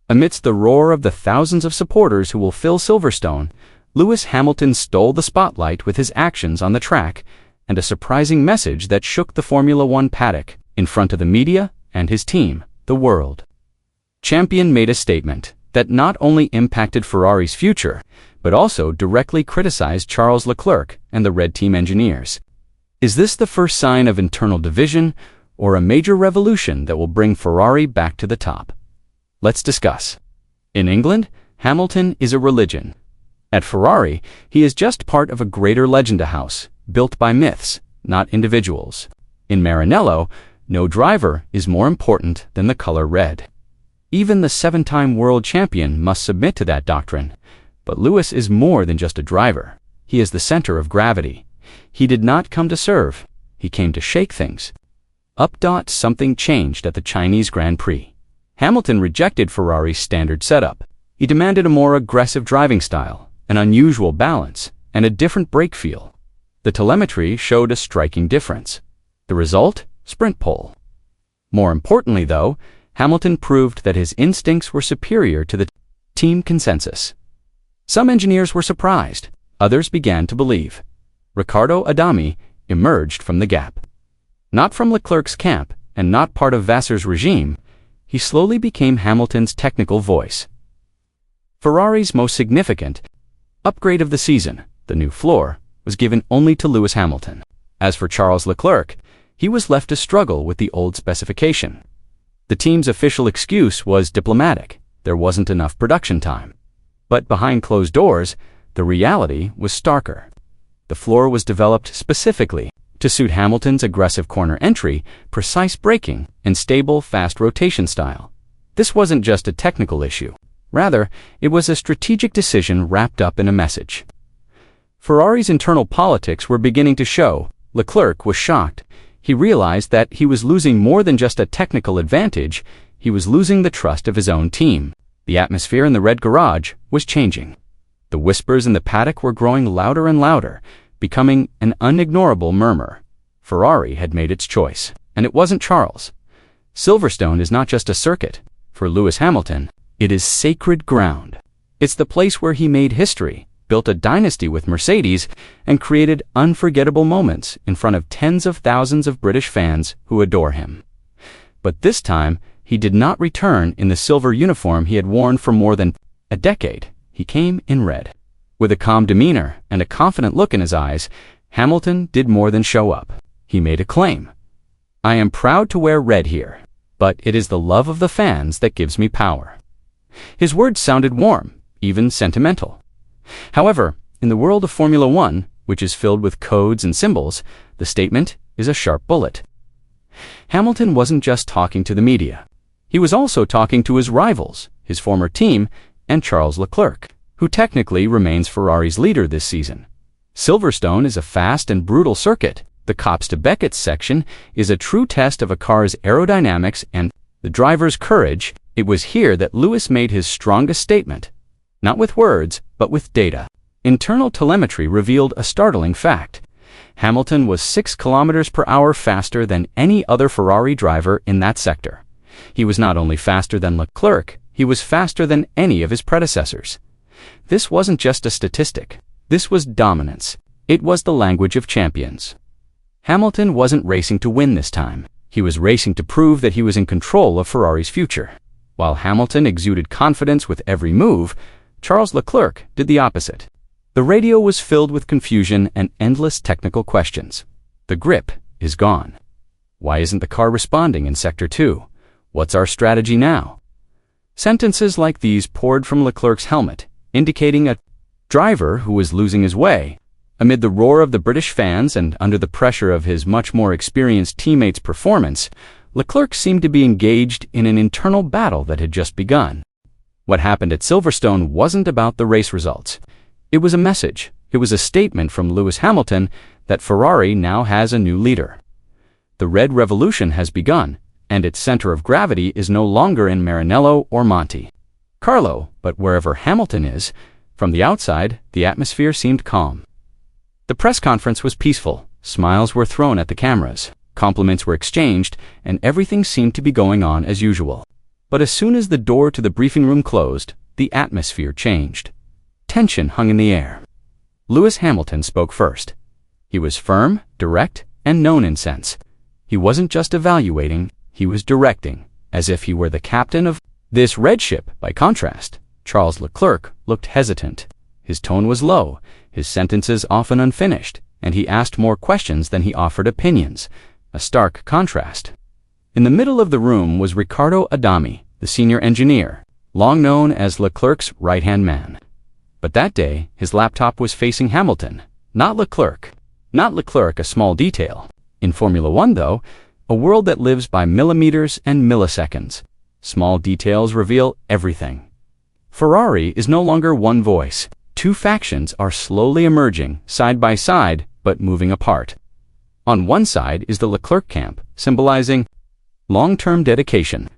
Amidst the roar of the thousands of supporters who will fill Silverstone, Lewis Hamilton stole the spotlight with his actions on the track and a surprising message that shook the Formula One paddock in front of the media and his team, the world. Champion made a statement that not only impacted Ferrari's future, but also directly criticized Charles Leclerc and the Red Team engineers. Is this the first sign of internal division or a major revolution that will bring Ferrari back to the top? Let's discuss. In England, Hamilton is a religion. At Ferrari, he is just part of a greater legend house, built by myths, not individuals. In Maranello, no driver is more important than the color red. Even the 7-time world champion must submit to that doctrine. But Lewis is more than just a driver. He is the center of gravity. He did not come to serve. He came to shake things. Something changed at the Chinese Grand Prix. Hamilton rejected Ferrari's standard setup. He demanded a more aggressive driving style, an unusual balance, and a different brake feel. The telemetry showed a striking difference. The result? Sprint pole. More importantly, though, Hamilton proved that his instincts were superior to the team consensus. Some engineers were surprised. Others began to believe. Riccardo Adami emerged from the gap. Not from Leclerc's camp and not part of Vassar's regime, he slowly became Hamilton's technical voice. Ferrari's most significant upgrade of the season, the new floor, was given only to Lewis Hamilton. As for Charles Leclerc, he was left to struggle with the old specification. The team's official excuse was diplomatic. There wasn't enough production time. But behind closed doors, the reality was starker. The floor was developed specifically to suit Hamilton's aggressive corner entry, precise braking, and stable, fast rotation style. This wasn't just a technical issue. Rather, it was a strategic decision wrapped up in a message. Ferrari's internal politics were beginning to show. Leclerc was shocked. He realized that he was losing more than just a technical advantage. He was losing the trust of his own team. The atmosphere in the red garage was changing. The whispers in the paddock were growing louder and louder, becoming an unignorable murmur. Ferrari had made its choice, and it wasn't Charles. Silverstone is not just a circuit. For Lewis Hamilton, it is sacred ground. It's the place where he made history, built a dynasty with Mercedes, and created unforgettable moments in front of tens of thousands of British fans who adore him. But this time, he did not return in the silver uniform he had worn for more than a decade. He came in red. With a calm demeanor and a confident look in his eyes, Hamilton did more than show up. He made a claim. I am proud to wear red here, but it is the love of the fans that gives me power. His words sounded warm, even sentimental. However, in the world of Formula One, which is filled with codes and symbols, the statement is a sharp bullet. Hamilton wasn't just talking to the media. He was also talking to his rivals, his former team, and Charles Leclerc, who technically remains Ferrari's leader this season. Silverstone is a fast and brutal circuit. The Copse to Beckett section is a true test of a car's aerodynamics and the driver's courage. It was here that Lewis made his strongest statement. Not with words, but with data. Internal telemetry revealed a startling fact. Hamilton was 6 km/h faster than any other Ferrari driver in that sector. He was not only faster than Leclerc, he was faster than any of his predecessors. This wasn't just a statistic. This was dominance. It was the language of champions. Hamilton wasn't racing to win this time. He was racing to prove that he was in control of Ferrari's future. While Hamilton exuded confidence with every move, Charles Leclerc did the opposite. The radio was filled with confusion and endless technical questions. The grip is gone. Why isn't the car responding in Sector 2? What's our strategy now? Sentences like these poured from Leclerc's helmet, indicating a driver who was losing his way. Amid the roar of the British fans and under the pressure of his much more experienced teammates' performance, Leclerc seemed to be engaged in an internal battle that had just begun. What happened at Silverstone wasn't about the race results. It was a message. It was a statement from Lewis Hamilton that Ferrari now has a new leader. The Red Revolution has begun, and its center of gravity is no longer in Maranello or Monte Carlo, but wherever Hamilton is. From the outside, the atmosphere seemed calm. The press conference was peaceful. Smiles were thrown at the cameras. Compliments were exchanged, and everything seemed to be going on as usual. But as soon as the door to the briefing room closed, the atmosphere changed. Tension hung in the air. Lewis Hamilton spoke first. He was firm, direct, and known in sense. He wasn't just evaluating, he was directing, as if he were the captain of this red ship. By contrast, Charles Leclerc looked hesitant. His tone was low, his sentences often unfinished, and he asked more questions than he offered opinions, a stark contrast. In the middle of the room was Riccardo Adami, the senior engineer, long known as Leclerc's right-hand man. But that day, his laptop was facing Hamilton, not Leclerc. Not Leclerc, a small detail. In Formula One, though, a world that lives by millimeters and milliseconds, small details reveal everything. Ferrari is no longer one voice. Two factions are slowly emerging, side by side, but moving apart. On one side is the Leclerc camp, symbolizing long-term dedication.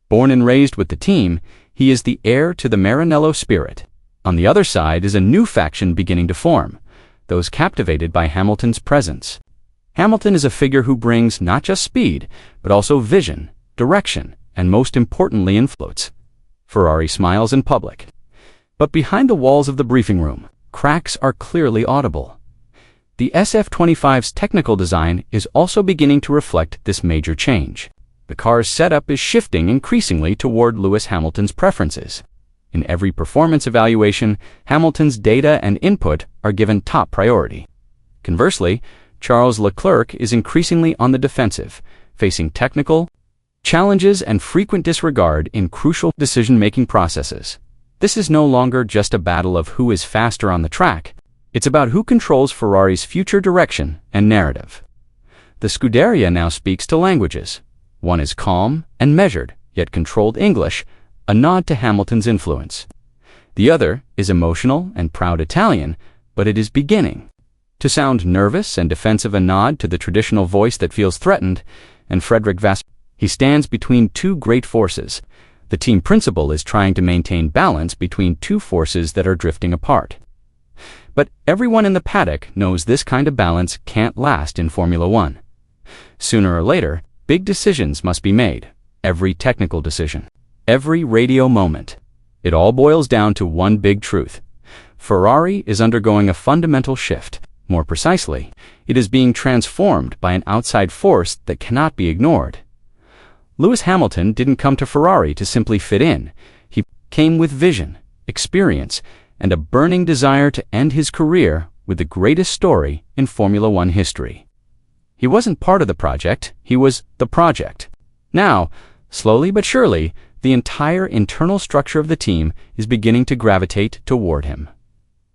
Born and raised with the team, he is the heir to the Maranello spirit. On the other side is a new faction beginning to form, those captivated by Hamilton's presence. Hamilton is a figure who brings not just speed, but also vision, direction, and most importantly, influence. Ferrari smiles in public. But behind the walls of the briefing room, cracks are clearly audible. The SF25's technical design is also beginning to reflect this major change. The car's setup is shifting increasingly toward Lewis Hamilton's preferences. In every performance evaluation, Hamilton's data and input are given top priority. Conversely, Charles Leclerc is increasingly on the defensive, facing technical challenges and frequent disregard in crucial decision-making processes. This is no longer just a battle of who is faster on the track. It's about who controls Ferrari's future direction and narrative. The Scuderia now speaks two languages. One is calm and measured, yet controlled English, a nod to Hamilton's influence. The other is emotional and proud Italian, but it is beginning to sound nervous and defensive, a nod to the traditional voice that feels threatened. And Frederick Vass, he stands between two great forces. The team principal is trying to maintain balance between two forces that are drifting apart. But everyone in the paddock knows this kind of balance can't last in Formula One. Sooner or later, big decisions must be made. Every technical decision, every radio moment. It all boils down to one big truth. Ferrari is undergoing a fundamental shift. More precisely, it is being transformed by an outside force that cannot be ignored. Lewis Hamilton didn't come to Ferrari to simply fit in. He came with vision, experience, and a burning desire to end his career with the greatest story in Formula One history. He wasn't part of the project, he was the project. Now, slowly but surely, the entire internal structure of the team is beginning to gravitate toward him.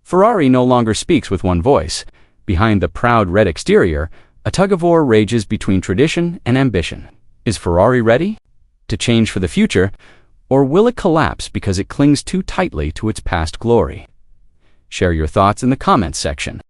Ferrari no longer speaks with one voice. Behind the proud red exterior, a tug-of-war rages between tradition and ambition. Is Ferrari ready to change for the future, or will it collapse because it clings too tightly to its past glory? Share your thoughts in the comments section.